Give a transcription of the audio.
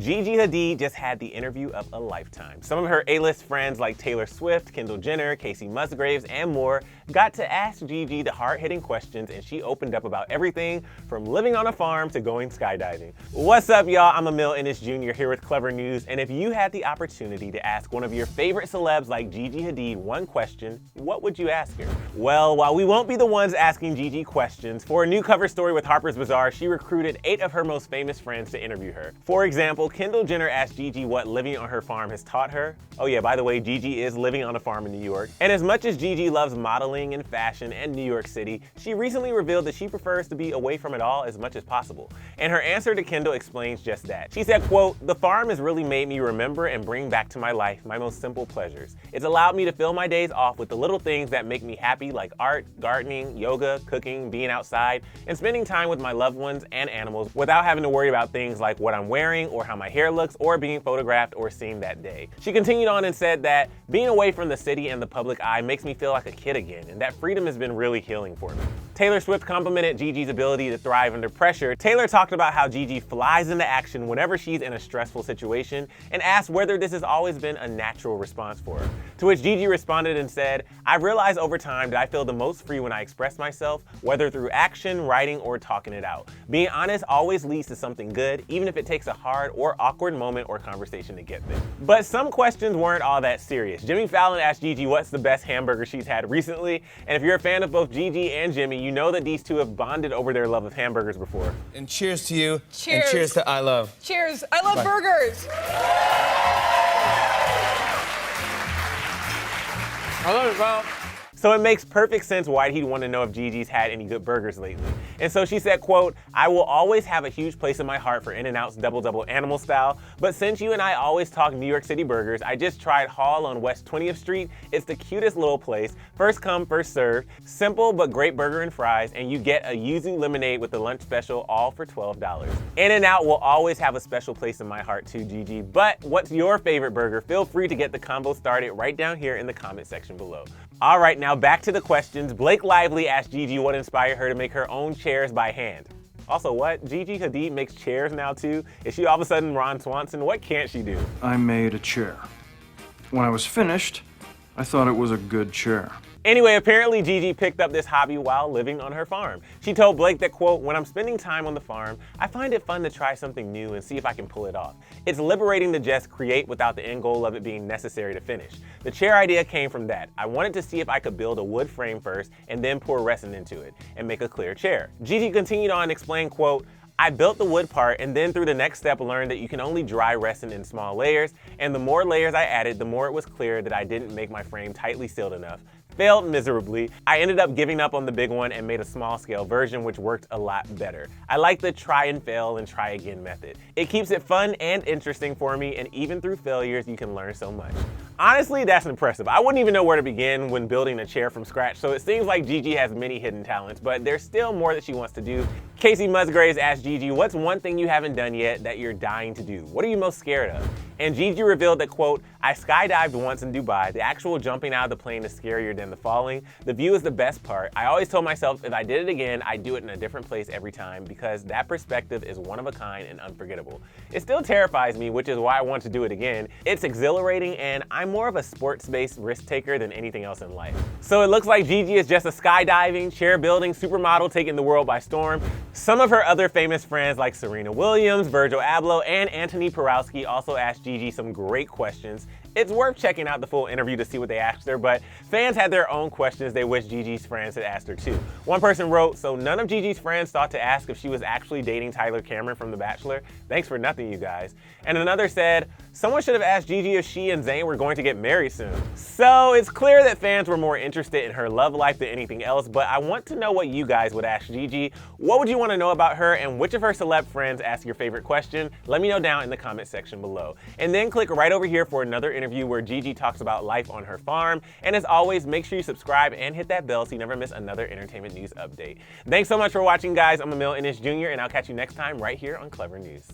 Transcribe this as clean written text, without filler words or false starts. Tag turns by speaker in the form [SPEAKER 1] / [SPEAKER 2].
[SPEAKER 1] Gigi Hadid just had the interview of a lifetime. Some of her A-list friends like Taylor Swift, Kendall Jenner, Kasey Musgraves, and more got to ask Gigi the hard-hitting questions, and she opened up about everything from living on a farm to going skydiving. What's up, y'all? I'm Emile Ennis Jr. here with Clevver News, and if you had the opportunity to ask one of your favorite celebs like Gigi Hadid one question, what would you ask her? Well, while we won't be the ones asking Gigi questions, for a new cover story with Harper's Bazaar, she recruited 8 of her most famous friends to interview her. For example, Kendall Jenner asked Gigi what living on her farm has taught her. Oh yeah, by the way, Gigi is living on a farm in New York. And as much as Gigi loves modeling and fashion and New York City, she recently revealed that she prefers to be away from it all as much as possible. And her answer to Kendall explains just that. She said, quote, "The farm has really made me remember and bring back to my life my most simple pleasures. It's allowed me to fill my days off with the little things that make me happy, like art, gardening, yoga, cooking, being outside, and spending time with my loved ones and animals without having to worry about things like what I'm wearing or how my hair looks or being photographed or seen that day." She continued on and said that being away from the city and the public eye makes me feel like a kid again, and that freedom has been really healing for me. Taylor Swift complimented Gigi's ability to thrive under pressure. Taylor talked about how Gigi flies into action whenever she's in a stressful situation and asked whether this has always been a natural response for her. To which Gigi responded and said, "I've realized over time that I feel the most free when I express myself, whether through action, writing, or talking it out. Being honest always leads to something good, even if it takes a hard or awkward moment or conversation to get there." But some questions weren't all that serious. Jimmy Fallon asked Gigi what's the best hamburger she's had recently, and if you're a fan of both Gigi and Jimmy, you know that these two have bonded over their love of hamburgers before.
[SPEAKER 2] And cheers to you.
[SPEAKER 3] Cheers.
[SPEAKER 2] And cheers to I Love.
[SPEAKER 3] Cheers. I love burgers.
[SPEAKER 2] I love it, bro.
[SPEAKER 1] So it makes perfect sense why he'd want to know if Gigi's had any good burgers lately. And so she said, quote, "I will always have a huge place in my heart for In-N-Out's Double Animal Style, but since you and I always talk New York City burgers, I just tried Hall on West 20th Street. It's the cutest little place. First come, first serve. Simple but great burger and fries, and you get a yuzu lemonade with the lunch special, all for $12. In-N-Out will always have a special place in my heart too, Gigi. But what's your favorite burger? Feel free to get the combo started right down here in the comment section below. All right, now back to the questions. Blake Lively asked Gigi what inspired her to make her own chairs by hand. Also, what? Gigi Hadid makes chairs now too? Is she all of a sudden Ron Swanson? What can't she do?
[SPEAKER 4] I made a chair. When I was finished, I thought it was a good chair.
[SPEAKER 1] Anyway, apparently Gigi picked up this hobby while living on her farm. She told Blake that, quote, "When I'm spending time on the farm, I find it fun to try something new and see if I can pull it off. It's liberating to just create without the end goal of it being necessary to finish. The chair idea came from that. I wanted to see if I could build a wood frame first and then pour resin into it and make a clear chair." Gigi continued on and explained, quote, "I built the wood part and then through the next step learned that you can only dry resin in small layers, and the more layers I added, the more it was clear that I didn't make my frame tightly sealed enough. Failed miserably. I ended up giving up on the big one and made a small scale version which worked a lot better. I like the try and fail and try again method. It keeps it fun and interesting for me, and even through failures you can learn so much." Honestly, that's impressive. I wouldn't even know where to begin when building a chair from scratch, so it seems like Gigi has many hidden talents, but there's still more that she wants to do. Kasey Musgraves asked Gigi, "What's one thing you haven't done yet that you're dying to do? What are you most scared of?" And Gigi revealed that, quote, "I skydived once in Dubai. The actual jumping out of the plane is scarier than the falling. The view is the best part. I always told myself if I did it again, I'd do it in a different place every time because that perspective is one of a kind and unforgettable. It still terrifies me, which is why I want to do it again. It's exhilarating, and I'm more of a sports-based risk taker than anything else in life." So it looks like Gigi is just a skydiving, chair building supermodel taking the world by storm. Some of her other famous friends like Serena Williams, Virgil Abloh, and Anthony Porowski also asked Gigi some great questions. It's worth checking out the full interview to see what they asked her, but fans had their own questions they wish Gigi's friends had asked her too. One person wrote, "So none of Gigi's friends thought to ask if she was actually dating Tyler Cameron from The Bachelor? Thanks for nothing, you guys." And another said, "Someone should have asked Gigi if she and Zayn were going to get married soon." So it's clear that fans were more interested in her love life than anything else, but I want to know what you guys would ask Gigi. What would you want to know about her, and which of her celeb friends asked your favorite question? Let me know down in the comment section below. And then click right over here for another interview where Gigi talks about life on her farm. And as always, make sure you subscribe and hit that bell so you never miss another entertainment news update. Thanks so much for watching, guys. I'm Emile Ennis Jr., and I'll catch you next time right here on Clevver News.